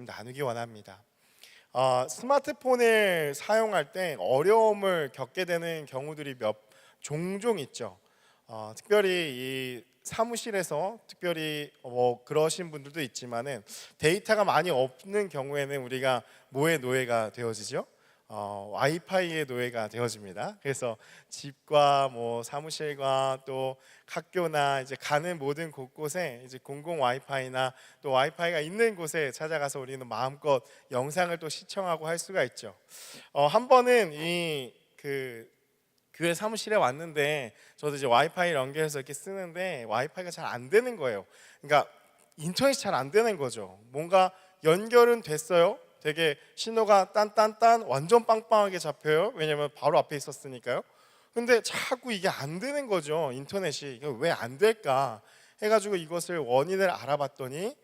나누기 원합니다. 스마트폰을 사용할 때 어려움을 겪게 되는 경우들이 종종 있죠. 특별히 이 사무실에서 특별히 그러신 분들도 있지만은 데이터가 많이 없는 경우에는 우리가 뭐의 노예가 되어지죠? 와이파이의 노예가 되어집니다. 그래서 집과 사무실과 또 학교나 이제 가는 모든 곳곳에 이제 공공 와이파이나 또 와이파이가 있는 곳에 찾아가서 우리는 마음껏 영상을 또 시청하고 할 수가 있죠. 한 번은 그 교회 사무실에 왔는데 저도 이제 와이파이 연결해서 이렇게 쓰는데 와이파이가 잘 안 되는 거예요. 그러니까 인터넷이 잘 안 되는 거죠. 뭔가 연결은 됐어요. 되게 신호가 딴딴딴 완전 빵빵하게 잡혀요. 왜냐면 바로 앞에 있었으니까요. 근데 자꾸 이게 안 되는 거죠. 인터넷이 왜 안 될까 해가지고 이것을 원인을 알아봤더니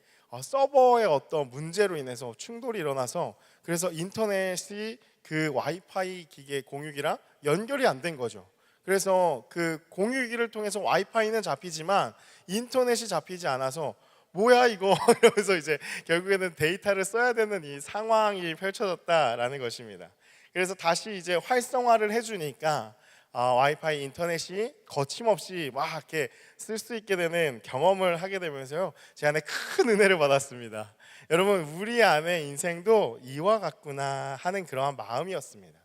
서버의 어떤 문제로 인해서 충돌이 일어나서 그래서 인터넷이 그 와이파이 기계 공유기랑 연결이 안 된 거죠. 그래서 그 공유기를 통해서 와이파이는 잡히지만 인터넷이 잡히지 않아서 뭐야 이거 이러면서 이제 결국에는 데이터를 써야 되는 이 상황이 펼쳐졌다라는 것입니다. 그래서 다시 이제 활성화를 해주니까 와이파이 인터넷이 거침없이 막 이렇게 쓸 수 있게 되는 경험을 하게 되면서요, 제 안에 큰 은혜를 받았습니다. 여러분, 우리 안의 인생도 이와 같구나 하는 그러한 마음이었습니다.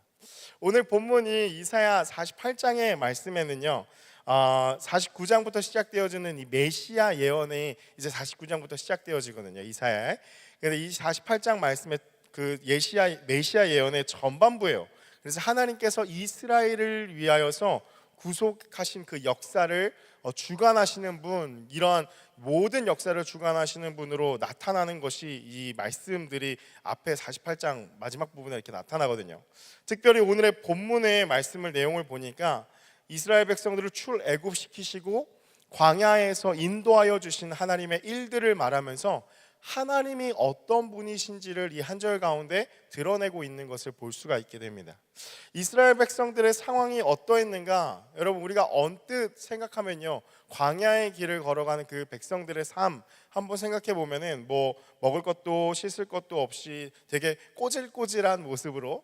오늘 본문이 이사야 48장의 말씀에는요, 49장부터 시작되어지는 이 메시아 예언이 이제 49장부터 시작되어지거든요, 이사야에. 근데 이 48장 말씀에 그 메시아 예언의 전반부예요. 그래서 하나님께서 이스라엘을 위하여서 구속하신 그 역사를 주관하시는 분, 이러한 모든 역사를 주관하시는 분으로 나타나는 것이 이 말씀들이 앞에 48장 마지막 부분에 이렇게 나타나거든요. 특별히 오늘의 본문의 말씀을 내용을 보니까 이스라엘 백성들을 출애굽시키시고 광야에서 인도하여 주신 하나님의 일들을 말하면서 하나님이 어떤 분이신지를 이 한 절 가운데 드러내고 있는 것을 볼 수가 있게 됩니다. 이스라엘 백성들의 상황이 어떠했는가? 여러분, 우리가 언뜻 생각하면요, 광야의 길을 걸어가는 그 백성들의 삶 한번 생각해 보면은 먹을 것도 씻을 것도 없이 되게 꼬질꼬질한 모습으로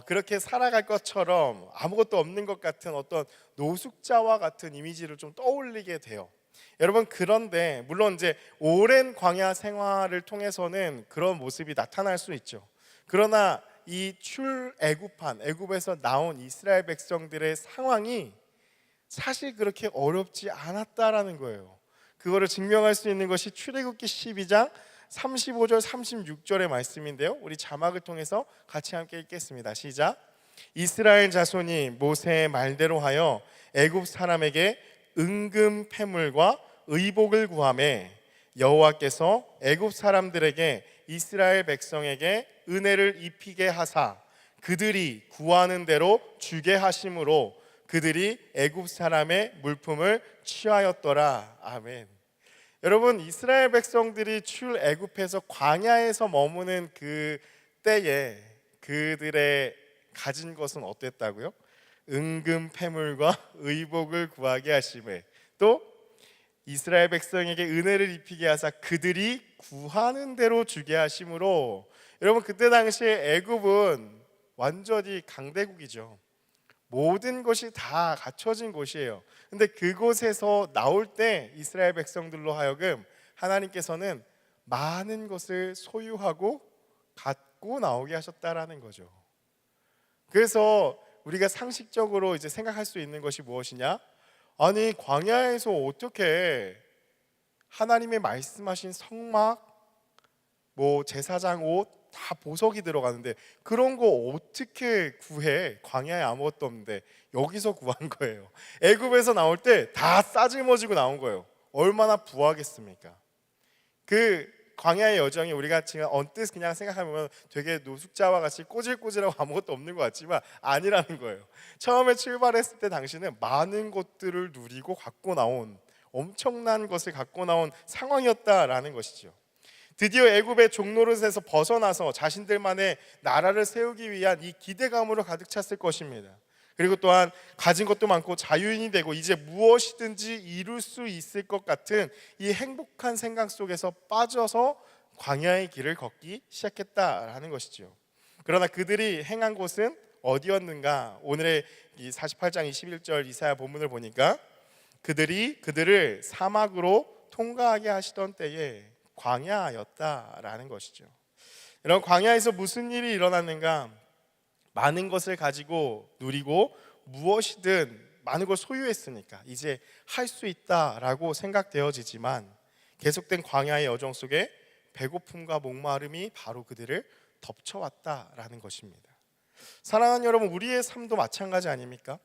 그렇게 살아갈 것처럼 아무것도 없는 것 같은 어떤 노숙자와 같은 이미지를 좀 떠올리게 돼요. 여러분, 그런데 물론 이제 오랜 광야 생활을 통해서는 그런 모습이 나타날 수 있죠. 그러나 이 애굽에서 나온 이스라엘 백성들의 상황이 사실 그렇게 어렵지 않았다라는 거예요. 그거를 증명할 수 있는 것이 출애굽기 12장 35절 36절의 말씀인데요, 우리 자막을 통해서 같이 함께 읽겠습니다. 시작. 이스라엘 자손이 모세의 말대로 하여 애굽 사람에게 은금 패물과 의복을 구하매 여호와께서 애굽 사람들에게 이스라엘 백성에게 은혜를 입히게 하사 그들이 구하는 대로 주게 하심으로 그들이 애굽 사람의 물품을 취하였더라. 아멘. 여러분, 이스라엘 백성들이 출애굽해서 광야에서 머무는 그 때에 그들의 가진 것은 어땠다고요? 은금 패물과 의복을 구하게 하심에, 또 이스라엘 백성에게 은혜를 입히게 하사 그들이 구하는 대로 주게 하심으로. 여러분, 그때 당시에 애굽은 완전히 강대국이죠. 모든 것이 다 갖춰진 곳이에요. 근데 그곳에서 나올 때 이스라엘 백성들로 하여금 하나님께서는 많은 것을 소유하고 갖고 나오게 하셨다라는 거죠. 그래서 우리가 상식적으로 이제 생각할 수 있는 것이 무엇이냐? 아니, 광야에서 어떻게 하나님의 말씀하신 성막, 제사장 옷 다 보석이 들어가는데 그런 거 어떻게 구해? 광야에 아무것도 없는데 여기서 구한 거예요. 애굽에서 나올 때 다 싸질머지고 나온 거예요. 얼마나 부하겠습니까? 그 광야의 여정이 우리가 지금 언뜻 그냥 생각하면 되게 노숙자와 같이 꼬질꼬질하고 아무것도 없는 것 같지만 아니라는 거예요. 처음에 출발했을 때 당시는 많은 것들을 누리고 갖고 나온, 엄청난 것을 갖고 나온 상황이었다라는 것이죠. 드디어 애굽의 종노릇에서 벗어나서 자신들만의 나라를 세우기 위한 이 기대감으로 가득 찼을 것입니다. 그리고 또한 가진 것도 많고 자유인이 되고 이제 무엇이든지 이룰 수 있을 것 같은 이 행복한 생각 속에서 빠져서 광야의 길을 걷기 시작했다라는 것이죠. 그러나 그들이 행한 곳은 어디였는가? 오늘의 이 48장 21절 이사야 본문을 보니까 그들이 그들을 사막으로 통과하게 하시던 때에 광야였다라는 것이죠. 이런 광야에서 무슨 일이 일어났는가? 많은 것을 가지고 누리고 무엇이든 많은 걸 소유했으니까 이제 할 수 있다라고 생각되어지지만 계속된 광야의 여정 속에 배고픔과 목마름이 바로 그들을 덮쳐왔다라는 것입니다. 사랑하는 여러분, 우리의 삶도 마찬가지 아닙니까?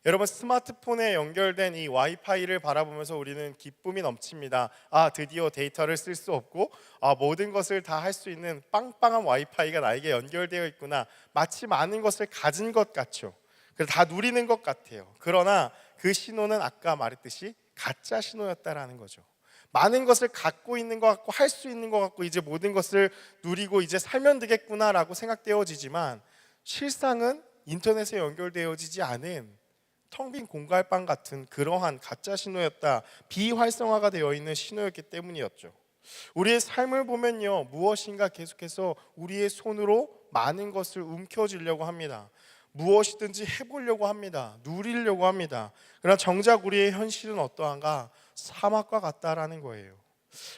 여러분, 스마트폰에 연결된 이 와이파이를 바라보면서 우리는 기쁨이 넘칩니다. 드디어 데이터를 쓸 수 없고 모든 것을 다 할 수 있는 빵빵한 와이파이가 나에게 연결되어 있구나. 마치 많은 것을 가진 것 같죠. 그래서 다 누리는 것 같아요. 그러나 그 신호는 아까 말했듯이 가짜 신호였다라는 거죠. 많은 것을 갖고 있는 것 같고 할 수 있는 것 같고 이제 모든 것을 누리고 이제 살면 되겠구나라고 생각되어지지만 실상은 인터넷에 연결되어지지 않은 텅 빈 공갈빵 같은 그러한 가짜 신호였다, 비활성화가 되어 있는 신호였기 때문이었죠. 우리의 삶을 보면요, 무엇인가 계속해서 우리의 손으로 많은 것을 움켜쥐려고 합니다. 무엇이든지 해보려고 합니다. 누리려고 합니다. 그러나 정작 우리의 현실은 어떠한가? 사막과 같다라는 거예요.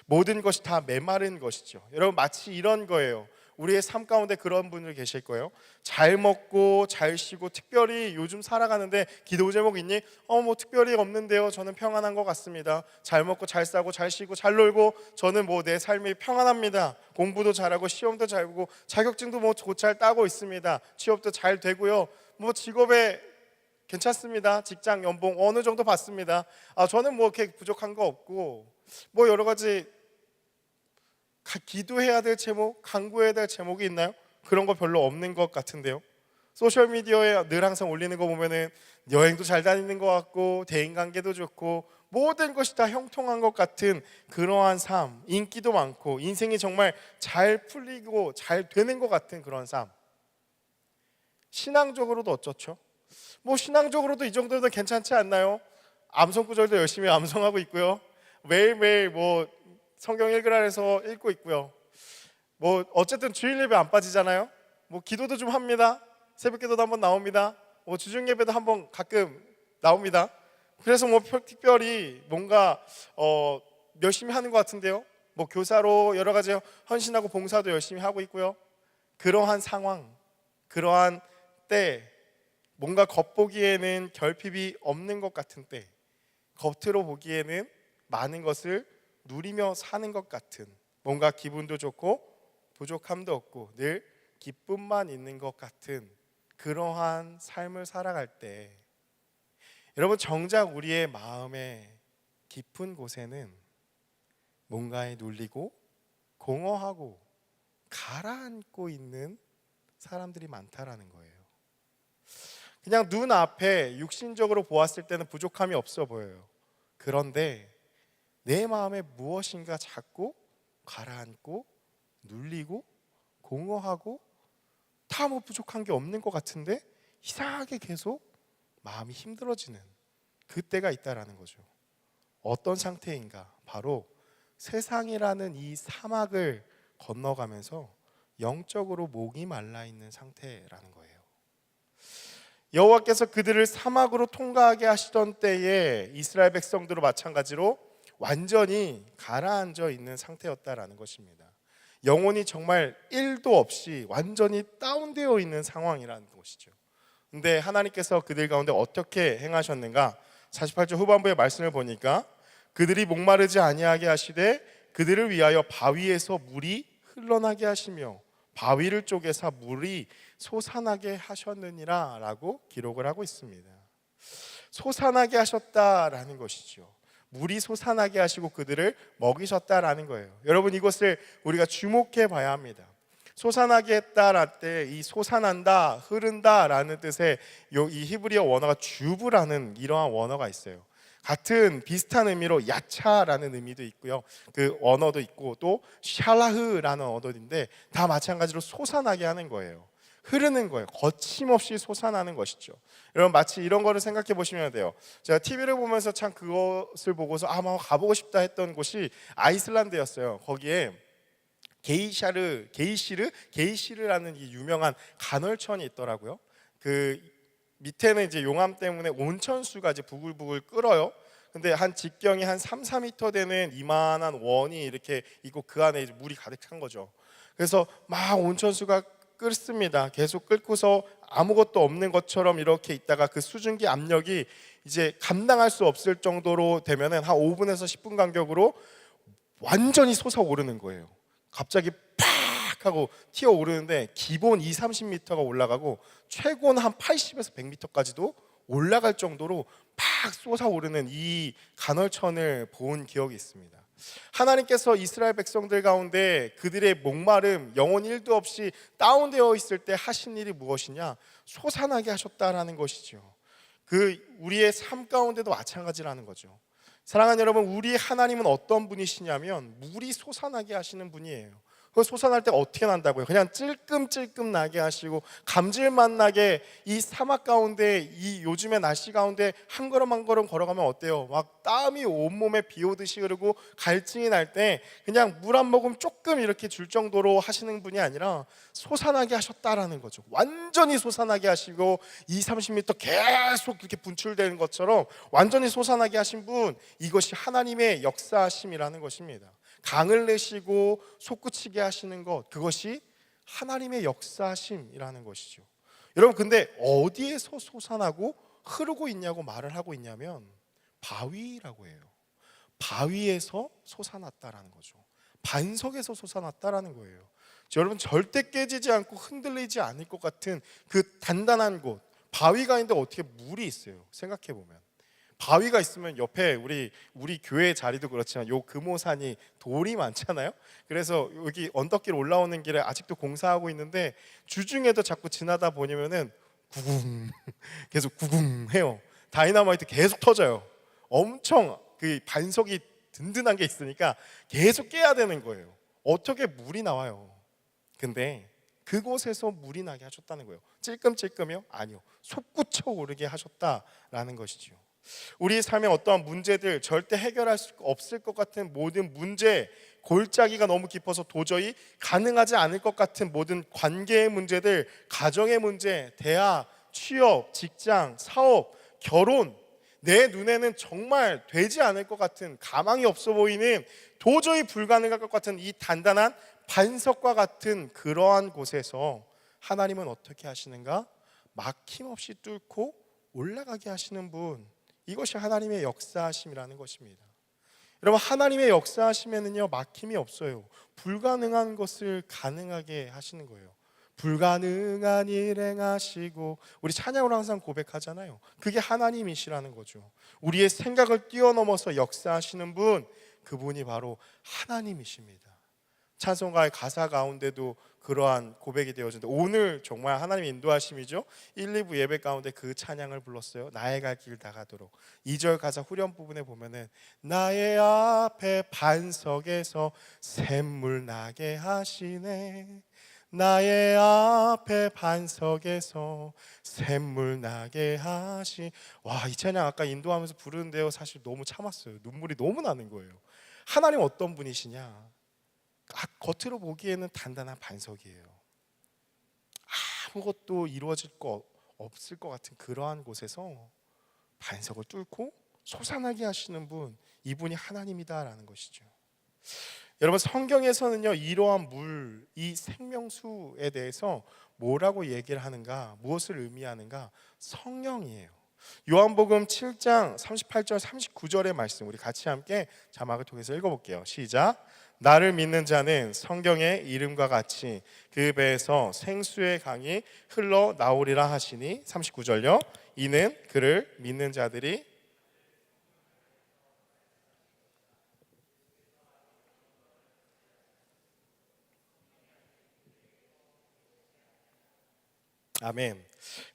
모든 것이 다 메마른 것이죠. 여러분, 마치 이런 거예요. 우리의 삶 가운데 그런 분들 계실 거예요. 잘 먹고 잘 쉬고, 특별히 요즘 살아가는데 기도 제목 있니? 뭐 특별히 없는데요. 저는 평안한 것 같습니다. 잘 먹고 잘 싸고 잘 쉬고 잘 놀고 저는 뭐 내 삶이 평안합니다. 공부도 잘하고 시험도 잘 보고 자격증도 뭐 곧 잘 따고 있습니다. 취업도 잘 되고요. 뭐 직업에 괜찮습니다. 직장 연봉 어느 정도 받습니다. 저는 뭐 이렇게 부족한 거 없고, 뭐 여러 가지 기도해야 될 제목, 간구해야 될 제목이 있나요? 그런 거 별로 없는 것 같은데요. 소셜미디어에 늘 항상 올리는 거 보면은 여행도 잘 다니는 것 같고 대인관계도 좋고 모든 것이 다 형통한 것 같은 그러한 삶, 인기도 많고 인생이 정말 잘 풀리고 잘 되는 것 같은 그런 삶. 신앙적으로도 어쩌죠? 뭐 신앙적으로도 이 정도는 괜찮지 않나요? 암송 구절도 열심히 암송하고 있고요. 매일매일 뭐 성경 읽으라 해서 읽고 있고요. 뭐 어쨌든 주일 예배 안 빠지잖아요. 뭐 기도도 좀 합니다. 새벽 기도도 한번 나옵니다. 뭐 주중 예배도 한번 가끔 나옵니다. 그래서 뭐 특별히 뭔가 열심히 하는 것 같은데요. 뭐 교사로 여러 가지 헌신하고 봉사도 열심히 하고 있고요. 그러한 상황, 그러한 때, 뭔가 겉보기에는 결핍이 없는 것 같은 때, 겉으로 보기에는 많은 것을 누리며 사는 것 같은, 뭔가 기분도 좋고 부족함도 없고 늘 기쁨만 있는 것 같은 그러한 삶을 살아갈 때, 여러분, 정작 우리의 마음의 깊은 곳에는 뭔가에 눌리고 공허하고 가라앉고 있는 사람들이 많다라는 거예요. 그냥 눈앞에 육신적으로 보았을 때는 부족함이 없어 보여요. 그런데 내 마음에 무엇인가 자꾸 가라앉고 눌리고 공허하고 다 뭐 부족한 게 없는 것 같은데 이상하게 계속 마음이 힘들어지는 그때가 있다라는 거죠. 어떤 상태인가? 바로 세상이라는 이 사막을 건너가면서 영적으로 목이 말라 있는 상태라는 거예요. 여호와께서 그들을 사막으로 통과하게 하시던 때에 이스라엘 백성들도 마찬가지로 완전히 가라앉아 있는 상태였다라는 것입니다. 영혼이 정말 1도 없이 완전히 다운되어 있는 상황이라는 것이죠. 근데 하나님께서 그들 가운데 어떻게 행하셨는가? 48절 후반부의 말씀을 보니까 그들이 목마르지 아니하게 하시되 그들을 위하여 바위에서 물이 흘러나게 하시며 바위를 쪼개사 물이 솟아나게 하셨느니라 라고 기록을 하고 있습니다. 솟아나게 하셨다라는 것이죠. 물이 솟아나게 하시고 그들을 먹이셨다라는 거예요. 여러분, 이것을 우리가 주목해 봐야 합니다. 솟아나게 했다라는 때 이 솟아난다, 흐른다라는 뜻의 이 히브리어 원어가 주브라는 이러한 원어가 있어요. 같은 비슷한 의미로 야차라는 의미도 있고요. 그 언어도 있고 또 샬라흐라는 언어인데 다 마찬가지로 솟아나게 하는 거예요. 흐르는 거예요. 거침없이 솟아나는 것이죠. 여러분, 마치 이런 거를 생각해 보시면 돼요. 제가 TV를 보면서 참 그것을 보고서 아마 가보고 싶다 했던 곳이 아이슬란드였어요. 거기에 게이시르라는 이 유명한 간헐천이 있더라고요. 그 밑에는 이제 용암 때문에 온천수가 이제 부글부글 끓어요. 근데 한 직경이 한 3, 4m 되는 이만한 원이 이렇게 있고 그 안에 이제 물이 가득 찬 거죠. 그래서 막 온천수가 끓습니다. 계속 끓고서 아무것도 없는 것처럼 이렇게 있다가 그 수증기 압력이 이제 감당할 수 없을 정도로 되면은 한 5분에서 10분 간격으로 완전히 솟아오르는 거예요. 갑자기 팍 하고 튀어오르는데 기본 2, 30m가 올라가고 최고는 한 80에서 100m까지도 올라갈 정도로 팍 솟아오르는 이 간헐천을 본 기억이 있습니다. 하나님께서 이스라엘 백성들 가운데 그들의 목마름, 영혼 1도 없이 다운되어 있을 때 하신 일이 무엇이냐? 솟아나게 하셨다라는 것이죠. 그 우리의 삶 가운데도 마찬가지라는 거죠. 사랑하는 여러분, 우리 하나님은 어떤 분이시냐면 물이 솟아나게 하시는 분이에요. 그 솟아날 때 어떻게 난다고요? 그냥 찔끔찔끔 나게 하시고 감질맛 나게 이 사막 가운데 이 요즘의 날씨 가운데 한 걸음 한 걸음 걸어가면 어때요? 막 땀이 온몸에 비 오듯이 흐르고 갈증이 날 때 그냥 물 한 모금 조금 이렇게 줄 정도로 하시는 분이 아니라 솟아나게 하셨다라는 거죠. 완전히 솟아나게 하시고 2, 30m 계속 그렇게 분출되는 것처럼 완전히 솟아나게 하신 분, 이것이 하나님의 역사하심이라는 것입니다. 강을 내시고 솟구치게 하시는 것, 그것이 하나님의 역사심이라는 것이죠. 여러분, 근데 어디에서 솟아나고 흐르고 있냐고 말을 하고 있냐면 바위라고 해요. 바위에서 솟아났다라는 거죠. 반석에서 솟아났다라는 거예요. 여러분, 절대 깨지지 않고 흔들리지 않을 것 같은 그 단단한 곳, 바위가 있는데 어떻게 물이 있어요? 생각해 보면 바위가 있으면 옆에 우리 교회 자리도 그렇지만 요 금오산이 돌이 많잖아요. 그래서 여기 언덕길 올라오는 길에 아직도 공사하고 있는데 주중에도 자꾸 지나다 보면은 구궁 계속 구궁 해요. 다이너마이트 계속 터져요. 엄청 그 반석이 든든한 게 있으니까 계속 깨야 되는 거예요. 어떻게 물이 나와요? 근데 그곳에서 물이 나게 하셨다는 거예요. 찔끔찔끔이요? 아니요. 솟구쳐 오르게 하셨다라는 것이죠. 우리 삶의 어떠한 문제들, 절대 해결할 수 없을 것 같은 모든 문제, 골짜기가 너무 깊어서 도저히 가능하지 않을 것 같은 모든 관계의 문제들, 가정의 문제, 대학, 취업, 직장, 사업, 결혼, 내 눈에는 정말 되지 않을 것 같은, 가망이 없어 보이는, 도저히 불가능할 것 같은 이 단단한 반석과 같은 그러한 곳에서 하나님은 어떻게 하시는가? 막힘없이 뚫고 올라가게 하시는 분, 이것이 하나님의 역사하심이라는 것입니다. 여러분, 하나님의 역사하심에는요 막힘이 없어요. 불가능한 것을 가능하게 하시는 거예요. 불가능한 일 행하시고, 우리 찬양으로 항상 고백하잖아요. 그게 하나님이시라는 거죠. 우리의 생각을 뛰어넘어서 역사하시는 분, 그분이 바로 하나님이십니다. 찬송가의 가사 가운데도 그러한 고백이 되어지는데, 오늘 정말 하나님의 인도하심이죠. 1, 2부 예배 가운데 그 찬양을 불렀어요. 나의 갈 길 다 가도록. 2절 가사 후렴 부분에 보면은 나의 앞에 반석에서 샘물 나게 하시네, 나의 앞에 반석에서 샘물 나게 하시. 와, 이 찬양 아까 인도하면서 부르는데요 사실 너무 참았어요. 눈물이 너무 나는 거예요. 하나님 어떤 분이시냐? 겉으로 보기에는 단단한 반석이에요. 아무것도 이루어질 거 없을 것 같은 그러한 곳에서 반석을 뚫고 솟아나게 하시는 분, 이분이 하나님이다라는 것이죠. 여러분, 성경에서는요 이러한 물, 이 생명수에 대해서 뭐라고 얘기를 하는가, 무엇을 의미하는가? 성령이에요. 요한복음 7장 38절 39절의 말씀, 우리 같이 함께 자막을 통해서 읽어볼게요. 시작. 나를 믿는 자는 성경의 이름과 같이 그 배에서 생수의 강이 흘러 나오리라 하시니, 39절요. 이는 그를 믿는 자들이 아멘.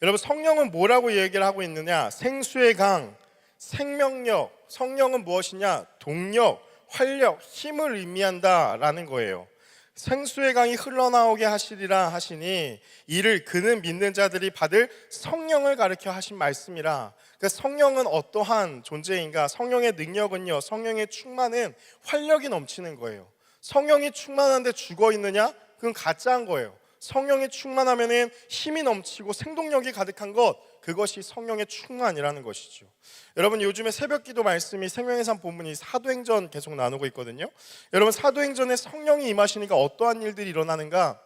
여러분, 성령은 뭐라고 얘기를 하고 있느냐? 생수의 강, 생명력. 성령은 무엇이냐? 동력, 활력, 힘을 의미한다라는 거예요. 생수의 강이 흘러나오게 하시리라 하시니, 이를 그는 믿는 자들이 받을 성령을 가르쳐 하신 말씀이라. 그 성령은 어떠한 존재인가? 성령의 능력은요, 성령의 충만은 활력이 넘치는 거예요. 성령이 충만한데 죽어 있느냐? 그건 가짜인 거예요. 성령이 충만하면은 힘이 넘치고 생동력이 가득한 것, 그것이 성령의 충만이라는 것이죠. 여러분, 요즘에 새벽기도 말씀이 생명의 삶 본문이 사도행전 계속 나누고 있거든요. 여러분, 사도행전에 성령이 임하시니까 어떠한 일들이 일어나는가?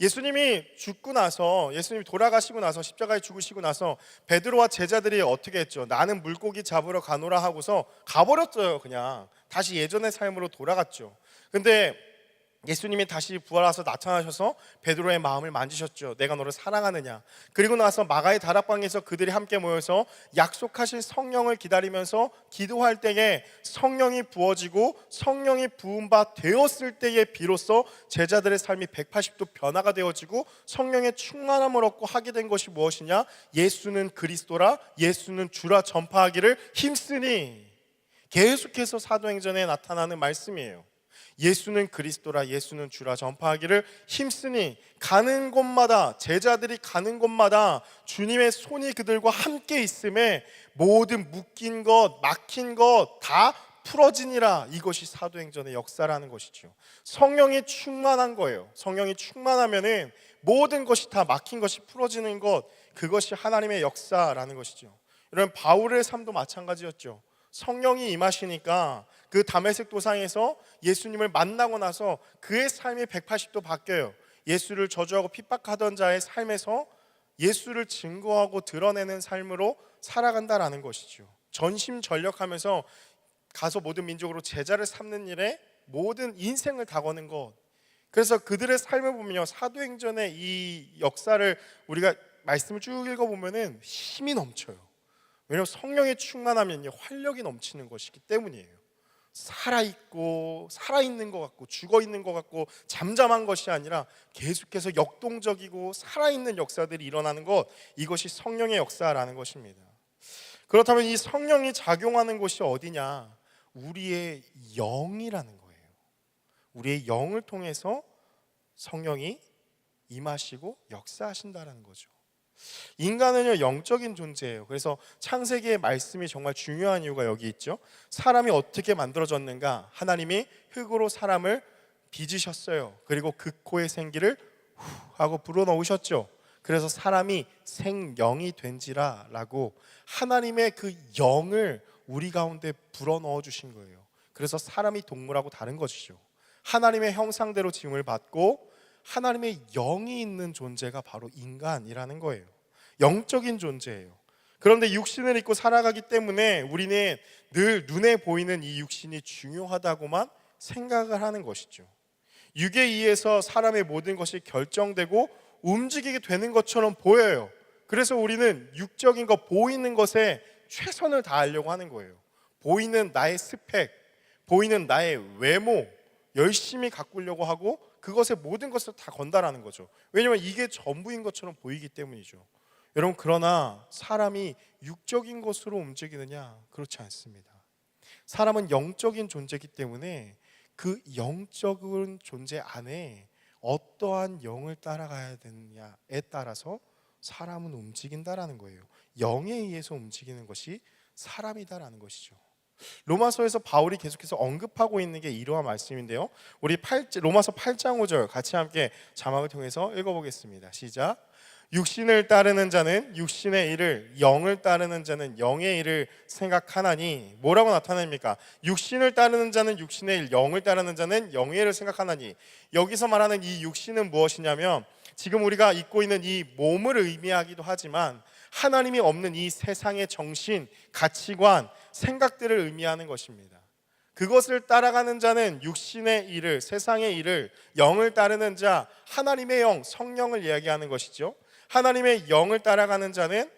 예수님이 죽고 나서, 예수님이 돌아가시고 나서, 십자가에 죽으시고 나서 베드로와 제자들이 어떻게 했죠? 나는 물고기 잡으러 가노라 하고서 가버렸어요. 그냥 다시 예전의 삶으로 돌아갔죠. 근데 예수님이 다시 부활하셔서 나타나셔서 베드로의 마음을 만지셨죠. 내가 너를 사랑하느냐. 그리고 나서 마가의 다락방에서 그들이 함께 모여서 약속하신 성령을 기다리면서 기도할 때에 성령이 부어지고 성령이 부은 바 되었을 때에 비로소 제자들의 삶이 180도 변화가 되어지고 성령의 충만함을 얻고 하게 된 것이 무엇이냐? 예수는 그리스도라, 예수는 주라 전파하기를 힘쓰니. 계속해서 사도행전에 나타나는 말씀이에요. 예수는 그리스도라, 예수는 주라 전파하기를 힘쓰니, 가는 곳마다, 제자들이 가는 곳마다 주님의 손이 그들과 함께 있음에 모든 묶인 것, 막힌 것 다 풀어지니라. 이것이 사도행전의 역사라는 것이죠. 성령이 충만한 거예요. 성령이 충만하면은 모든 것이 다 막힌 것이 풀어지는 것, 그것이 하나님의 역사라는 것이죠. 여러분, 바울의 삶도 마찬가지였죠. 성령이 임하시니까 그 다메섹 도상에서 예수님을 만나고 나서 그의 삶이 180도 바뀌어요. 예수를 저주하고 핍박하던 자의 삶에서 예수를 증거하고 드러내는 삶으로 살아간다라는 것이죠. 전심전력하면서 가서 모든 민족으로 제자를 삼는 일에 모든 인생을 다 거는 것. 그래서 그들의 삶을 보면요, 사도행전의 이 역사를 우리가 말씀을 쭉 읽어보면 힘이 넘쳐요. 왜냐하면 성령의 충만하면요, 활력이 넘치는 것이기 때문이에요. 살아있고 살아있는 것 같고 죽어있는 것 같고 잠잠한 것이 아니라 계속해서 역동적이고 살아있는 역사들이 일어나는 것, 이것이 성령의 역사라는 것입니다. 그렇다면 이 성령이 작용하는 곳이 어디냐? 우리의 영이라는 거예요. 우리의 영을 통해서 성령이 임하시고 역사하신다는 거죠. 인간은요, 영적인 존재예요. 그래서 창세기의 말씀이 정말 중요한 이유가 여기 있죠. 사람이 어떻게 만들어졌는가? 하나님이 흙으로 사람을 빚으셨어요. 그리고 그 코에 생기를 후 하고 불어넣으셨죠. 그래서 사람이 생영이 된지라 라고 하나님의 그 영을 우리 가운데 불어넣어 주신 거예요. 그래서 사람이 동물하고 다른 것이죠. 하나님의 형상대로 지음을 받고 하나님의 영이 있는 존재가 바로 인간이라는 거예요. 영적인 존재예요. 그런데 육신을 입고 살아가기 때문에 우리는 늘 눈에 보이는 이 육신이 중요하다고만 생각을 하는 것이죠. 육에 의해서 사람의 모든 것이 결정되고 움직이게 되는 것처럼 보여요. 그래서 우리는 육적인 것, 보이는 것에 최선을 다하려고 하는 거예요. 보이는 나의 스펙, 보이는 나의 외모, 열심히 가꾸려고 하고 그것에 모든 것을 다 건다라는 거죠. 왜냐하면 이게 전부인 것처럼 보이기 때문이죠. 여러분, 그러나 사람이 육적인 것으로 움직이느냐? 그렇지 않습니다. 사람은 영적인 존재이기 때문에 그 영적인 존재 안에 어떠한 영을 따라가야 되느냐에 따라서 사람은 움직인다라는 거예요. 영에 의해서 움직이는 것이 사람이다라는 것이죠. 로마서에서 바울이 계속해서 언급하고 있는 게 이러한 말씀인데요. 우리 로마서 8장 5절 같이 함께 자막을 통해서 읽어보겠습니다. 시작. 육신을 따르는 자는 육신의 일을, 영을 따르는 자는 영의 일을 생각하나니. 뭐라고 나타냅니까? 육신을 따르는 자는 육신의 일, 영을 따르는 자는 영의 일을 생각하나니. 여기서 말하는 이 육신은 무엇이냐면 지금 우리가 입고 있는 이 몸을 의미하기도 하지만 하나님이 없는 이 세상의 정신, 가치관, 생각들을 의미하는 것입니다. 그것을 따라가는 자는 육신의 일을, 세상의 일을, 영을 따르는 자, 하나님의 영, 성령을 이야기하는 것이죠. 하나님의 영을 따라가는 자는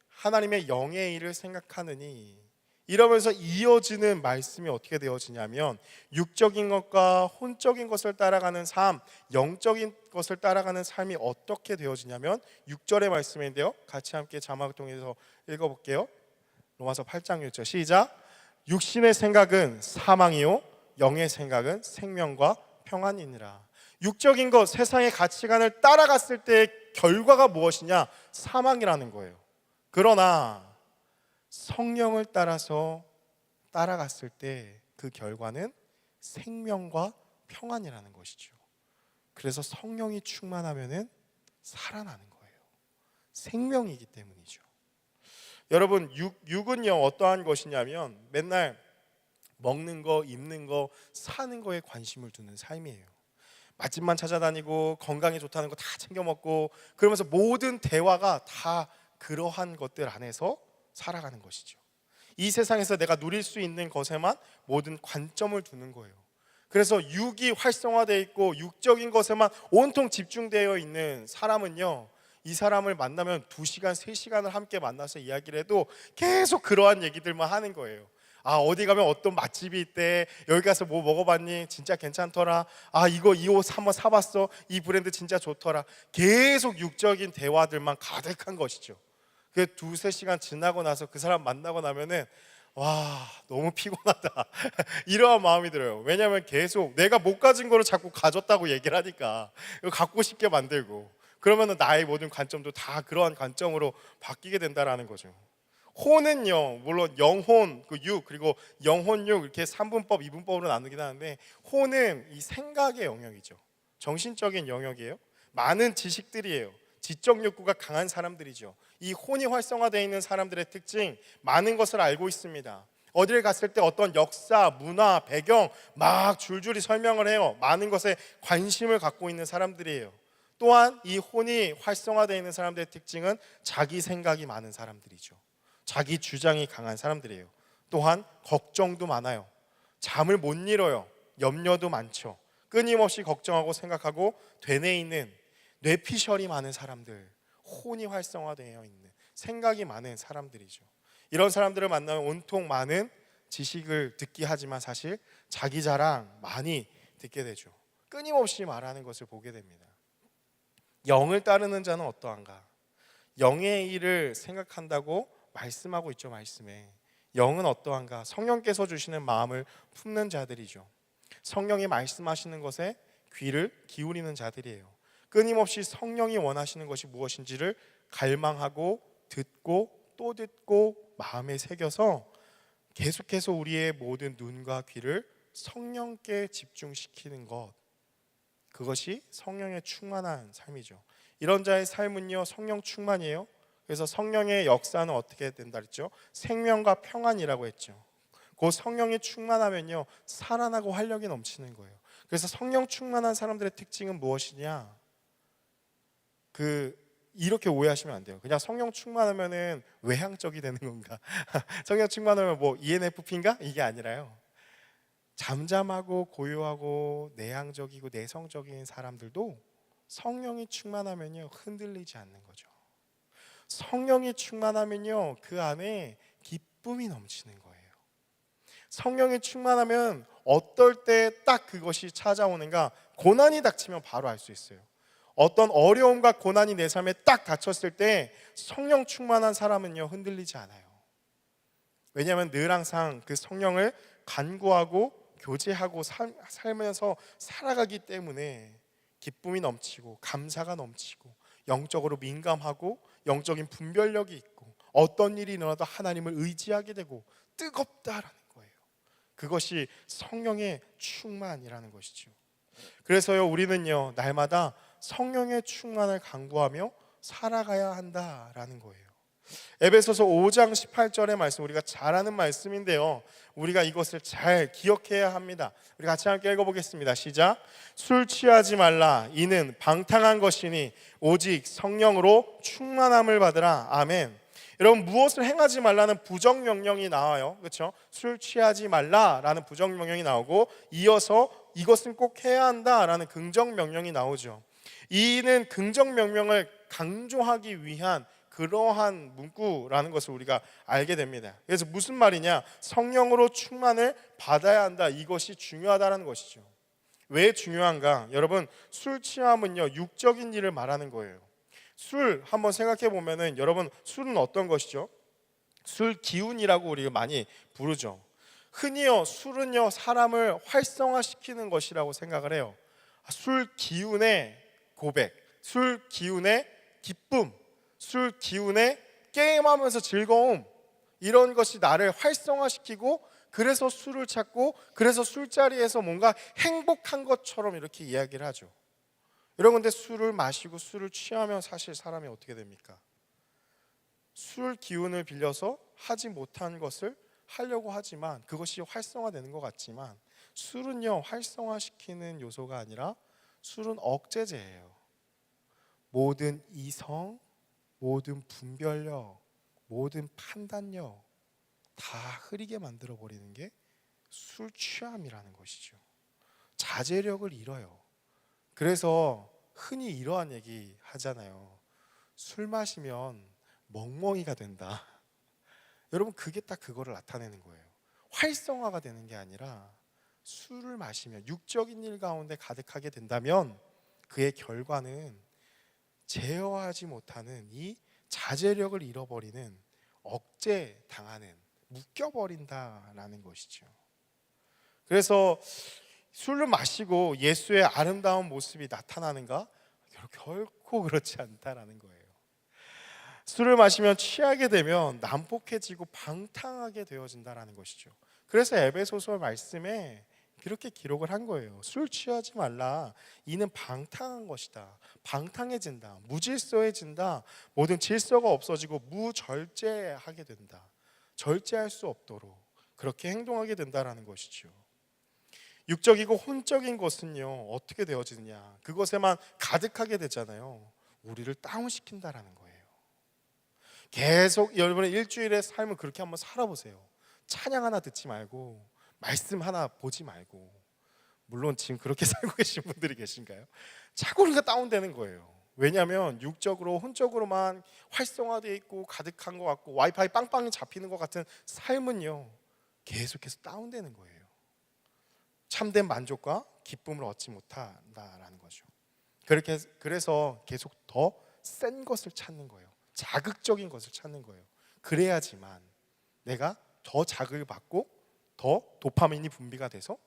하나님의 영의 일을 생각하느니. 이러면서 이어지는 말씀이 어떻게 되어지냐면 육적인 것과 혼적인 것을 따라가는 삶, 영적인 것을 따라가는 삶이 어떻게 되어지냐면 6절의 말씀인데요, 같이 함께 자막을 통해서 읽어볼게요. 로마서 8장 6절 시작. 육신의 생각은 사망이요 영의 생각은 생명과 평안이니라. 육적인 것, 세상의 가치관을 따라갔을 때의 결과가 무엇이냐? 사망이라는 거예요. 그러나 성령을 따라서 따라갔을 때 그 결과는 생명과 평안이라는 것이죠. 그래서 성령이 충만하면은 살아나는 거예요. 생명이기 때문이죠. 여러분, 육은요 어떠한 것이냐면 맨날 먹는 거, 입는 거, 사는 거에 관심을 두는 삶이에요. 맛집만 찾아다니고 건강에 좋다는 거 다 챙겨 먹고, 그러면서 모든 대화가 다 그러한 것들 안에서 살아가는 것이죠. 이 세상에서 내가 누릴 수 있는 것에만 모든 관점을 두는 거예요. 그래서 육이 활성화되어 있고 육적인 것에만 온통 집중되어 있는 사람은요, 이 사람을 만나면 2시간, 3시간을 함께 만나서 이야기를 해도 계속 그러한 얘기들만 하는 거예요. 아, 어디 가면 어떤 맛집이 있대, 여기 가서 뭐 먹어봤니, 진짜 괜찮더라, 아, 이 옷 한번 사봤어, 이 브랜드 진짜 좋더라. 계속 육적인 대화들만 가득한 것이죠. 그 2-3시간 지나고 나서 그 사람 만나고 나면은 와, 너무 피곤하다 이러한 마음이 들어요. 왜냐하면 계속 내가 못 가진 거를 자꾸 가졌다고 얘기를 하니까 갖고 싶게 만들고, 그러면은 나의 모든 관점도 다 그러한 관점으로 바뀌게 된다라는 거죠. 혼은요, 물론 영혼, 그 육, 그리고 영혼육, 이렇게 3분법, 2분법으로 나누긴 하는데, 혼은 이 생각의 영역이죠. 정신적인 영역이에요. 많은 지식들이에요. 지적 욕구가 강한 사람들이죠. 이 혼이 활성화되어 있는 사람들의 특징, 많은 것을 알고 있습니다. 어디를 갔을 때 어떤 역사, 문화, 배경 막 줄줄이 설명을 해요. 많은 것에 관심을 갖고 있는 사람들이에요. 또한 이 혼이 활성화되어 있는 사람들의 특징은 자기 생각이 많은 사람들이죠. 자기 주장이 강한 사람들이에요. 또한 걱정도 많아요. 잠을 못 이뤄요. 염려도 많죠. 끊임없이 걱정하고 생각하고 되뇌이는 뇌피셜이 많은 사람들, 혼이 활성화되어 있는 생각이 많은 사람들이죠. 이런 사람들을 만나면 온통 많은 지식을 듣게 하지만 사실 자기 자랑 많이 듣게 되죠. 끊임없이 말하는 것을 보게 됩니다. 영을 따르는 자는 어떠한가? 영의 일을 생각한다고 말씀하고 있죠. 말씀에 영은 어떠한가? 성령께서 주시는 마음을 품는 자들이죠. 성령이 말씀하시는 것에 귀를 기울이는 자들이에요. 끊임없이 성령이 원하시는 것이 무엇인지를 갈망하고 듣고 또 듣고 마음에 새겨서 계속해서 우리의 모든 눈과 귀를 성령께 집중시키는 것, 그것이 성령의 충만한 삶이죠. 이런 자의 삶은요 성령 충만이에요. 그래서 성령의 역사는 어떻게 된다 했죠? 생명과 평안이라고 했죠. 그 성령이 충만하면요 살아나고 활력이 넘치는 거예요. 그래서 성령 충만한 사람들의 특징은 무엇이냐? 이렇게 오해하시면 안 돼요. 그냥 성령 충만하면은 외향적이 되는 건가? 성령 충만하면 뭐 ENFP인가? 이게 아니라요. 잠잠하고 고요하고 내향적이고 내성적인 사람들도 성령이 충만하면요 흔들리지 않는 거죠. 성령이 충만하면요 그 안에 기쁨이 넘치는 거예요. 성령이 충만하면 어떨 때 딱 그것이 찾아오는가, 고난이 닥치면 바로 알 수 있어요. 어떤 어려움과 고난이 내 삶에 딱 닥쳤을 때 성령 충만한 사람은요 흔들리지 않아요. 왜냐하면 늘 항상 그 성령을 간구하고 교제하고 살면서 살아가기 때문에 기쁨이 넘치고 감사가 넘치고 영적으로 민감하고 영적인 분별력이 있고 어떤 일이 일어나도 하나님을 의지하게 되고 뜨겁다라는 거예요. 그것이 성령의 충만이라는 것이죠. 그래서요 우리는요 날마다 성령의 충만을 간구하며 살아가야 한다라는 거예요. 에베소서 5장 18절의 말씀, 우리가 잘 아는 말씀인데요 우리가 이것을 잘 기억해야 합니다. 우리 같이 함께 읽어보겠습니다. 시작. 술 취하지 말라. 이는 방탕한 것이니 오직 성령으로 충만함을 받으라. 아멘. 여러분, 무엇을 행하지 말라는 부정명령이 나와요. 그렇죠? 술 취하지 말라라는 부정명령이 나오고 이어서 이것은 꼭 해야 한다라는 긍정명령이 나오죠. 이는 긍정명령을 강조하기 위한 그러한 문구라는 것을 우리가 알게 됩니다. 그래서 무슨 말이냐? 성령으로 충만을 받아야 한다. 이것이 중요하다는 것이죠. 왜 중요한가? 여러분, 술 취함은요 육적인 일을 말하는 거예요. 술 한번 생각해 보면은 여러분, 술은 어떤 것이죠? 술 기운이라고 우리가 많이 부르죠. 흔히요 술은요 사람을 활성화시키는 것이라고 생각을 해요. 술 기운의 고백, 술 기운의 기쁨, 술 기운의 게임하면서 즐거움, 이런 것이 나를 활성화시키고 그래서 술을 찾고, 그래서 술자리에서 뭔가 행복한 것처럼 이렇게 이야기를 하죠. 여러분, 근데 술을 마시고 술을 취하면 사실 사람이 어떻게 됩니까? 술 기운을 빌려서 하지 못한 것을 하려고 하지만, 그것이 활성화되는 것 같지만, 술은요 활성화시키는 요소가 아니라 술은 억제제예요. 모든 이성, 모든 분별력, 모든 판단력 다 흐리게 만들어 버리는 게 술 취함이라는 것이죠. 자제력을 잃어요. 그래서 흔히 이러한 얘기 하잖아요. 술 마시면 멍멍이가 된다. 여러분, 그게 딱 그거를 나타내는 거예요. 활성화가 되는 게 아니라, 술을 마시면 육적인 일 가운데 가득하게 된다면 그의 결과는 제어하지 못하는 이 자제력을 잃어버리는, 억제당하는, 묶여버린다라는 것이죠. 그래서 술을 마시고 예수의 아름다운 모습이 나타나는가? 결코 그렇지 않다라는 거예요. 술을 마시면 취하게 되면 난폭해지고 방탕하게 되어진다라는 것이죠. 그래서 에베소서 말씀에 그렇게 기록을 한 거예요. 술 취하지 말라. 이는 방탕한 것이다. 방탕해진다. 무질서해진다. 모든 질서가 없어지고 무절제하게 된다. 절제할 수 없도록 그렇게 행동하게 된다라는 것이죠. 육적이고 혼적인 것은요 어떻게 되어지느냐? 그것에만 가득하게 되잖아요. 우리를 다운시킨다라는 거예요. 계속 여러분의 일주일의 삶을 그렇게 한번 살아보세요. 찬양 하나 듣지 말고, 말씀 하나 보지 말고. 물론 지금 그렇게 살고 계신 분들이 계신가요? 자꾸 우리가 다운되는 거예요. 왜냐하면 육적으로 혼적으로만 활성화되어 있고 가득한 것 같고 와이파이 빵빵히 잡히는 것 같은 삶은요 계속해서 다운되는 거예요. 참된 만족과 기쁨을 얻지 못한다라는 거죠. 그래서 계속 더 센 것을 찾는 거예요. 자극적인 것을 찾는 거예요. 그래야지만 내가 더 자극을 받고 더 도파민이 분비가 돼서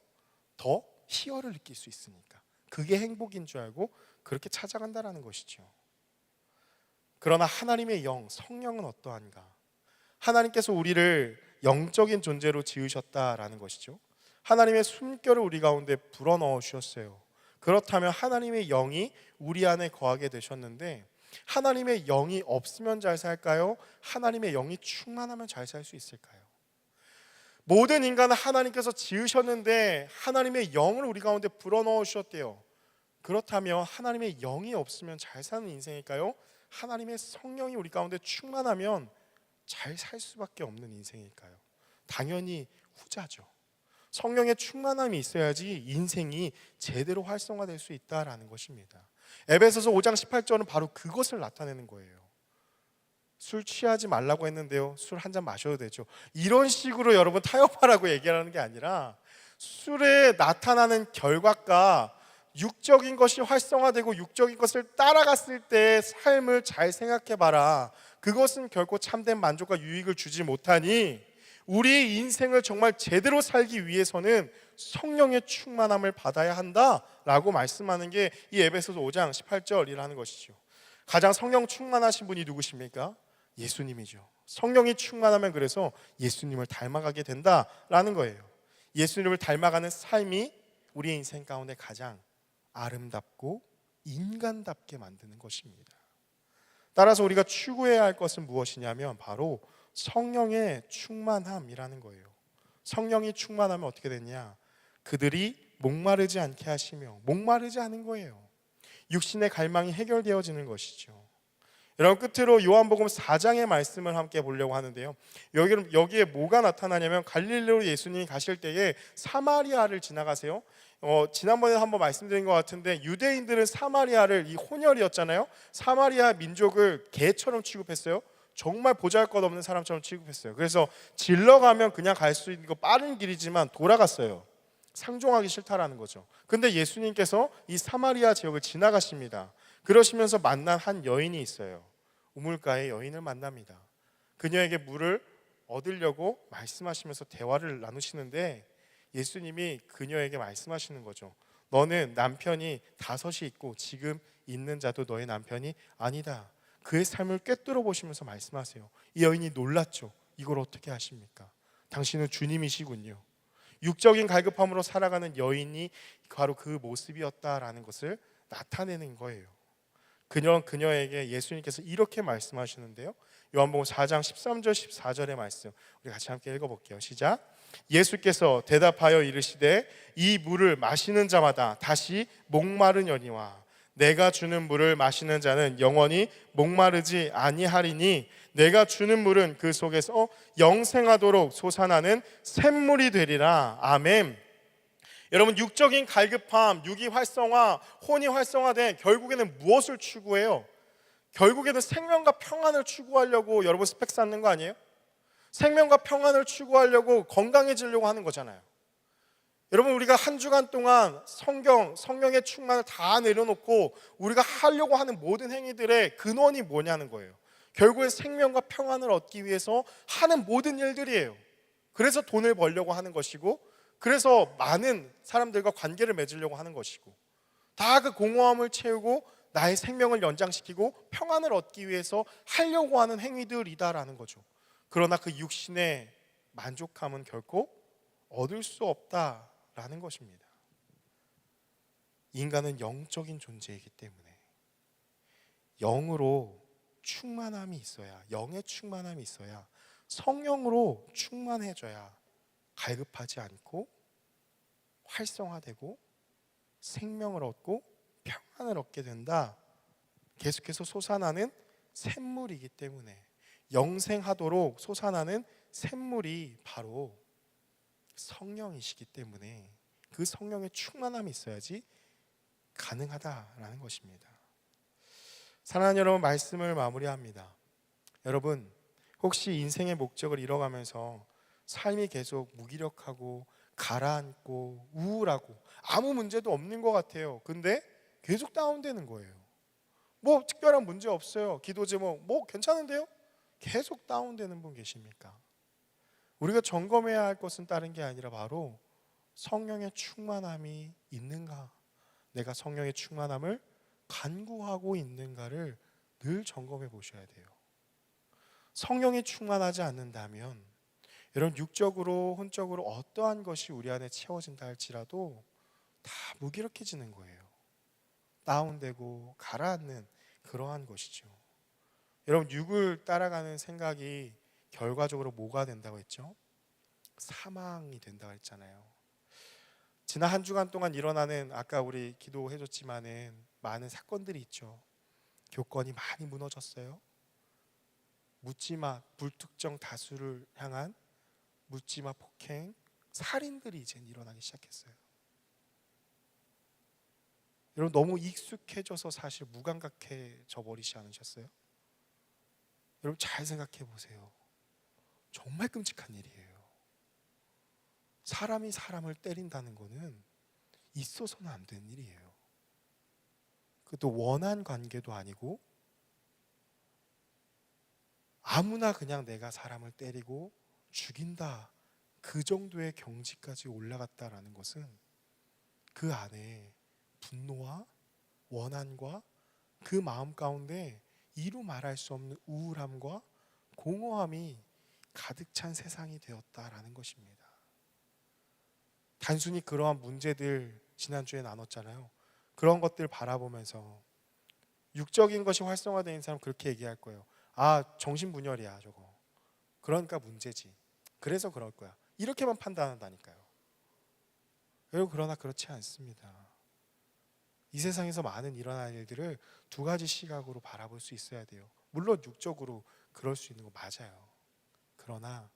더 희열을 느낄 수 있으니까, 그게 행복인 줄 알고 그렇게 찾아간다라는 것이죠. 그러나 하나님의 영, 성령은 어떠한가? 하나님께서 우리를 영적인 존재로 지으셨다라는 것이죠. 하나님의 숨결을 우리 가운데 불어넣어 주셨어요. 그렇다면 하나님의 영이 우리 안에 거하게 되셨는데, 하나님의 영이 없으면 잘 살까요? 하나님의 영이 충만하면 잘 살 수 있을까요? 모든 인간은 하나님께서 지으셨는데 하나님의 영을 우리 가운데 불어넣어 주셨대요. 그렇다면 하나님의 영이 없으면 잘 사는 인생일까요? 하나님의 성령이 우리 가운데 충만하면 잘 살 수밖에 없는 인생일까요? 당연히 후자죠. 성령의 충만함이 있어야지 인생이 제대로 활성화될 수 있다라는 것입니다. 에베소서 5장 18절은 바로 그것을 나타내는 거예요. 술 취하지 말라고 했는데요, 술 한 잔 마셔도 되죠. 이런 식으로 여러분 타협하라고 얘기하는 게 아니라, 술에 나타나는 결과가 육적인 것이 활성화되고 육적인 것을 따라갔을 때 삶을 잘 생각해 봐라. 그것은 결코 참된 만족과 유익을 주지 못하니 우리의 인생을 정말 제대로 살기 위해서는 성령의 충만함을 받아야 한다라고 말씀하는 게 이 에베소서 5장 18절이라는 것이죠. 가장 성령 충만하신 분이 누구십니까? 예수님이죠. 성령이 충만하면 그래서 예수님을 닮아가게 된다라는 거예요. 예수님을 닮아가는 삶이 우리의 인생 가운데 가장 아름답고 인간답게 만드는 것입니다. 따라서 우리가 추구해야 할 것은 무엇이냐면 바로 성령의 충만함이라는 거예요. 성령이 충만하면 어떻게 되냐? 그들이 목마르지 않게 하시며, 목마르지 않은 거예요. 육신의 갈망이 해결되어지는 것이죠. 여러분, 끝으로 요한복음 4장의 말씀을 함께 보려고 하는데요, 여기에 뭐가 나타나냐면 갈릴리로 예수님이 가실 때에 사마리아를 지나가세요. 지난번에 한번 말씀드린 것 같은데, 유대인들은 사마리아를, 이 혼혈이었잖아요. 사마리아 민족을 개처럼 취급했어요. 정말 보잘것없는 사람처럼 취급했어요. 그래서 질러가면 그냥 갈 수 있는 거 빠른 길이지만 돌아갔어요. 상종하기 싫다라는 거죠. 근데 예수님께서 이 사마리아 지역을 지나가십니다. 그러시면서 만난 한 여인이 있어요. 우물가에 여인을 만납니다. 그녀에게 물을 얻으려고 말씀하시면서 대화를 나누시는데, 예수님이 그녀에게 말씀하시는 거죠. 너는 남편이 5이 있고 지금 있는 자도 너의 남편이 아니다. 그의 삶을 꿰뚫어 보시면서 말씀하세요. 이 여인이 놀랐죠. 이걸 어떻게 하십니까? 당신은 주님이시군요. 육적인 갈급함으로 살아가는 여인이 바로 그 모습이었다라는 것을 나타내는 거예요. 그녀에게 예수님께서 이렇게 말씀하시는데요. 요한복음 4장 13절 14절의 말씀 우리 같이 함께 읽어볼게요. 시작. 예수께서 대답하여 이르시되 이 물을 마시는 자마다 다시 목마르려니와 내가 주는 물을 마시는 자는 영원히 목마르지 아니하리니 내가 주는 물은 그 속에서 영생하도록 솟아나는 샘물이 되리라. 아멘. 여러분, 육적인 갈급함, 육이 활성화, 혼이 활성화된 결국에는 무엇을 추구해요? 결국에는 생명과 평안을 추구하려고 여러분 스펙 쌓는 거 아니에요? 생명과 평안을 추구하려고 건강해지려고 하는 거잖아요. 여러분, 우리가 한 주간 동안 성령의 충만을 다 내려놓고 우리가 하려고 하는 모든 행위들의 근원이 뭐냐는 거예요. 결국엔 생명과 평안을 얻기 위해서 하는 모든 일들이에요. 그래서 돈을 벌려고 하는 것이고, 그래서 많은 사람들과 관계를 맺으려고 하는 것이고, 다 그 공허함을 채우고 나의 생명을 연장시키고 평안을 얻기 위해서 하려고 하는 행위들이다라는 거죠. 그러나 그 육신의 만족함은 결코 얻을 수 없다라는 것입니다. 인간은 영적인 존재이기 때문에 영으로 충만함이 있어야, 영의 충만함이 있어야, 성령으로 충만해져야 갈급하지 않고 활성화되고 생명을 얻고 평안을 얻게 된다. 계속해서 솟아나는 샘물이기 때문에, 영생하도록 솟아나는 샘물이 바로 성령이시기 때문에 그 성령의 충만함이 있어야지 가능하다라는 것입니다. 사랑하는 여러분, 말씀을 마무리합니다. 여러분, 혹시 인생의 목적을 잃어가면서 삶이 계속 무기력하고 가라앉고 우울하고 아무 문제도 없는 것 같아요. 근데 계속 다운되는 거예요. 뭐 특별한 문제 없어요. 기도 제목 뭐 괜찮은데요? 계속 다운되는 분 계십니까? 우리가 점검해야 할 것은 다른 게 아니라 바로 성령의 충만함이 있는가, 내가 성령의 충만함을 간구하고 있는가를 늘 점검해 보셔야 돼요. 성령이 충만하지 않는다면 여러분, 육적으로 혼적으로 어떠한 것이 우리 안에 채워진다 할지라도 다 무기력해지는 거예요. 다운되고 가라앉는 그러한 것이죠. 여러분, 육을 따라가는 생각이 결과적으로 뭐가 된다고 했죠? 사망이 된다고 했잖아요. 지난 한 주간 동안 일어나는, 아까 우리 기도해줬지만은 많은 사건들이 있죠. 교권이 많이 무너졌어요. 묻지마, 불특정 다수를 향한 묻지마 폭행, 살인들이 이제 일어나기 시작했어요. 여러분, 너무 익숙해져서 사실 무감각해져 버리지 않으셨어요? 여러분, 잘 생각해 보세요. 정말 끔찍한 일이에요. 사람이 사람을 때린다는 것은 있어서는 안 되는 일이에요. 그것도 원한 관계도 아니고 아무나 그냥 내가 사람을 때리고 죽인다, 그 정도의 경지까지 올라갔다라는 것은 그 안에 분노와 원한과 그 마음 가운데 이루 말할 수 없는 우울함과 공허함이 가득 찬 세상이 되었다라는 것입니다. 단순히 그러한 문제들 지난주에 나눴잖아요. 그런 것들 바라보면서 육적인 것이 활성화된 사람 그렇게 얘기할 거예요. 아, 정신분열이야 저거. 그러니까 문제지. 그래서 그럴 거야. 이렇게만 판단한다니까요. 여러분, 그러나 그렇지 않습니다. 이 세상에서 많은 일어나는 일들을 두 가지 시각으로 바라볼 수 있어야 돼요. 물론 육적으로 그럴 수 있는 거 맞아요. 그러나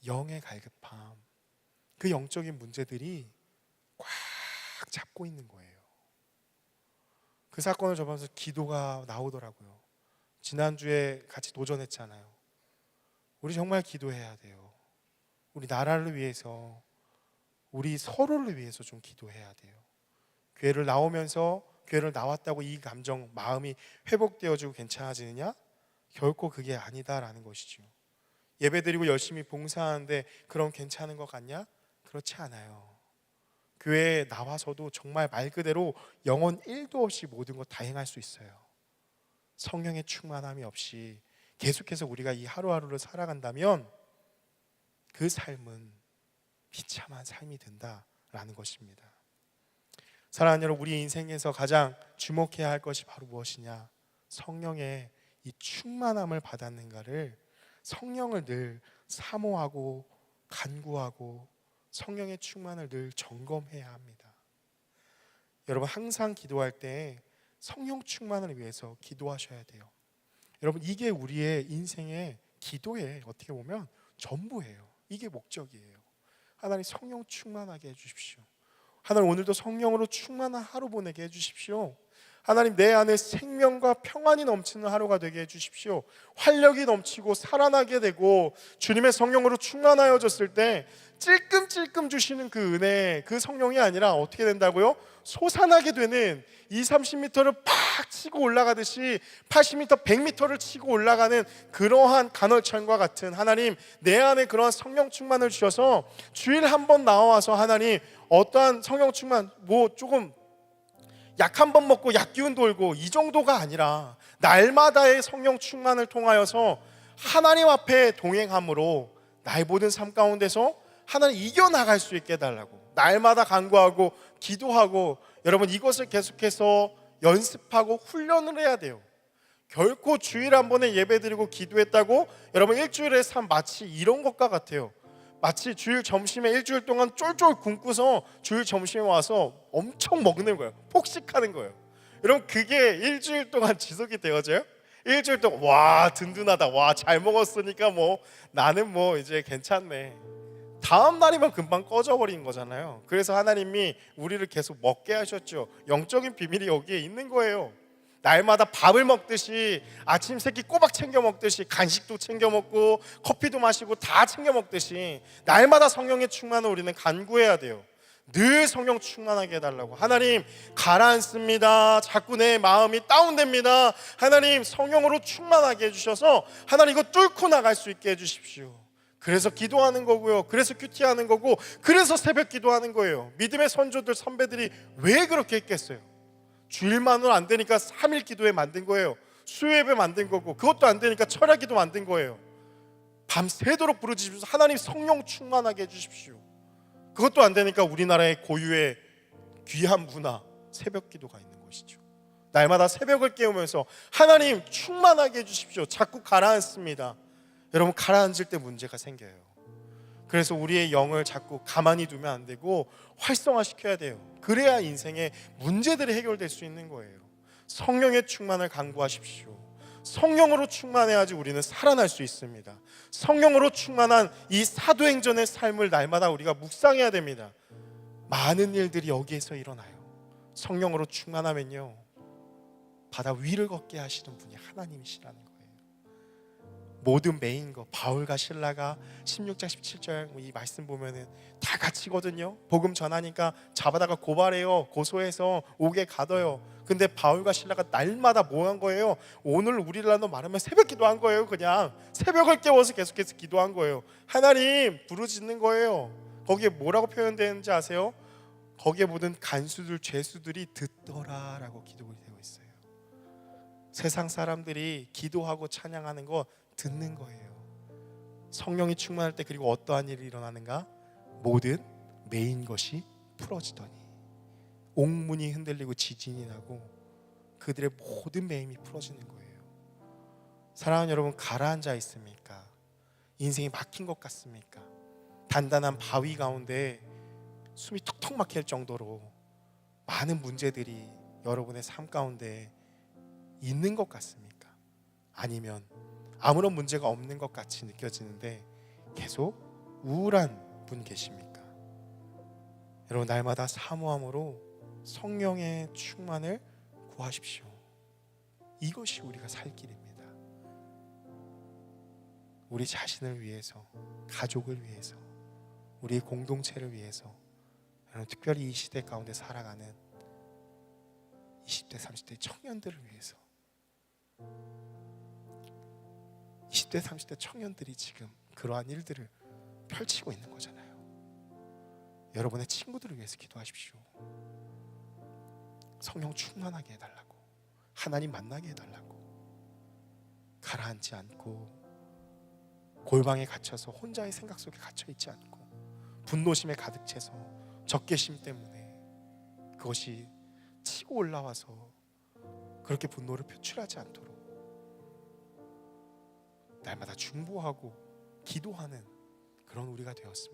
영의 갈급함, 그 영적인 문제들이 꽉 잡고 있는 거예요. 그 사건을 접하면서 기도가 나오더라고요. 지난주에 같이 도전했잖아요. 우리 정말 기도해야 돼요. 우리 나라를 위해서, 우리 서로를 위해서 좀 기도해야 돼요. 교회를 나오면서 교회를 나왔다고 이 감정, 마음이 회복되어지고 괜찮아지느냐? 결코 그게 아니다라는 것이죠. 예배드리고 열심히 봉사하는데 그럼 괜찮은 것 같냐? 그렇지 않아요. 교회에 나와서도 정말 말 그대로 영혼 1도 없이 모든 것 다 행할 수 있어요. 성령의 충만함이 없이 계속해서 우리가 이 하루하루를 살아간다면 그 삶은 비참한 삶이 된다라는 것입니다. 사랑하는 여러분, 우리 인생에서 가장 주목해야 할 것이 바로 무엇이냐? 성령의 이 충만함을 받았는가를, 성령을 늘 사모하고 간구하고 성령의 충만을 늘 점검해야 합니다. 여러분, 항상 기도할 때 성령 충만을 위해서 기도하셔야 돼요. 여러분, 이게 우리의 인생의 기도의 어떻게 보면 전부예요. 이게 목적이에요. 하나님, 성령 충만하게 해주십시오. 하나님, 오늘도 성령으로 충만한 하루 보내게 해주십시오. 하나님, 내 안에 생명과 평안이 넘치는 하루가 되게 해주십시오. 활력이 넘치고 살아나게 되고 주님의 성령으로 충만하여졌을 때 찔끔찔끔 주시는 그 은혜, 그 성령이 아니라 어떻게 된다고요? 솟아나게 되는, 20, 30m를 팍 치고 올라가듯이 80m, 100m를 치고 올라가는 그러한 간헐천과 같은, 하나님, 내 안에 그러한 성령 충만을 주셔서 주일 한 번 나와서 하나님, 어떠한 성령 충만, 조금 약 한 번 먹고 약 기운 돌고 이 정도가 아니라 날마다의 성령 충만을 통하여서 하나님 앞에 동행함으로 나의 모든 삶 가운데서 하나님 이겨나갈 수 있게 해달라고 날마다 간구하고 기도하고, 여러분, 이것을 계속해서 연습하고 훈련을 해야 돼요. 결코 주일 한 번에 예배드리고 기도했다고 여러분 일주일의 삶 마치 이런 것과 같아요. 마치 주일 점심에 일주일 동안 쫄쫄 굶고서 주일 점심에 와서 엄청 먹는 거예요. 폭식하는 거예요. 여러분, 그게 일주일 동안 지속이 되어져요? 일주일 동안 와 든든하다, 와 잘 먹었으니까 뭐 나는 뭐 이제 괜찮네, 다음 날이면 금방 꺼져버린 거잖아요. 그래서 하나님이 우리를 계속 먹게 하셨죠. 영적인 비밀이 여기에 있는 거예요. 날마다 밥을 먹듯이, 아침 세끼 꼬박 챙겨 먹듯이, 간식도 챙겨 먹고 커피도 마시고 다 챙겨 먹듯이 날마다 성령의 충만을 우리는 간구해야 돼요. 늘 성령 충만하게 해달라고. 하나님, 가라앉습니다. 자꾸 내 마음이 다운됩니다. 하나님, 성령으로 충만하게 해주셔서 하나님, 이거 뚫고 나갈 수 있게 해주십시오. 그래서 기도하는 거고요. 그래서 큐티하는 거고, 그래서 새벽 기도하는 거예요. 믿음의 선조들, 선배들이 왜 그렇게 했겠어요? 주일만으로 안 되니까 3일 기도회 만든 거예요. 수요예배 만든 거고, 그것도 안 되니까 철야 기도 만든 거예요. 밤새도록 부르짖으면서 하나님, 성령 충만하게 해주십시오. 그것도 안 되니까 우리나라의 고유의 귀한 문화, 새벽 기도가 있는 것이죠. 날마다 새벽을 깨우면서 하나님 충만하게 해주십시오. 자꾸 가라앉습니다. 여러분, 가라앉을 때 문제가 생겨요. 그래서 우리의 영을 자꾸 가만히 두면 안 되고 활성화시켜야 돼요. 그래야 인생의 문제들이 해결될 수 있는 거예요. 성령의 충만을 간구하십시오. 성령으로 충만해야지 우리는 살아날 수 있습니다. 성령으로 충만한 이 사도행전의 삶을 날마다 우리가 묵상해야 됩니다. 많은 일들이 여기에서 일어나요. 성령으로 충만하면요, 바다 위를 걷게 하시는 분이 하나님이시라는 거예요. 모든 메인 거, 바울과 실라가 16장 17절 이 말씀 보면은 다 같이거든요. 복음 전하니까 잡아다가 고발해요. 고소해서 옥에 가둬요. 근데 바울과 실라가 날마다 뭐 한 거예요? 오늘 우리라도 말하면 새벽 기도한 거예요. 그냥 새벽을 깨워서 계속해서 기도한 거예요. 하나님 부르짖는 거예요. 거기에 뭐라고 표현되는지 아세요? 거기에 모든 간수들, 죄수들이 듣더라라고 기록이 되어 있어요. 세상 사람들이 기도하고 찬양하는 거 듣는 거예요. 성령이 충만할 때 그리고 어떠한 일이 일어나는가? 모든 메인 것이 풀어지더니 옥문이 흔들리고 지진이 나고 그들의 모든 매임이 풀어지는 거예요. 사랑하는 여러분, 가라앉아 있습니까? 인생이 막힌 것 같습니까? 단단한 바위 가운데 숨이 턱턱 막힐 정도로 많은 문제들이 여러분의 삶 가운데 있는 것 같습니까? 아니면 아무런 문제가 없는 것 같이 느껴지는데 계속 우울한 분 계십니까? 여러분, 날마다 사모함으로 성령의 충만을 구하십시오. 이것이 우리가 살 길입니다. 우리 자신을 위해서, 가족을 위해서, 우리의 공동체를 위해서, 특별히 이 시대 가운데 살아가는 20대, 30대 청년들을 위해서, 20대, 30대 청년들이 지금 그러한 일들을 펼치고 있는 거잖아요. 여러분의 친구들을 위해서 기도하십시오. 성령 충만하게 해달라고, 하나님 만나게 해달라고. 가라앉지 않고 골방에 갇혀서 혼자의 생각 속에 갇혀 있지 않고 분노심에 가득 채서 적개심 때문에 그것이 치고 올라와서 그렇게 분노를 표출하지 않도록 날마다 중보하고 기도하는 그런 우리가 되었습니다.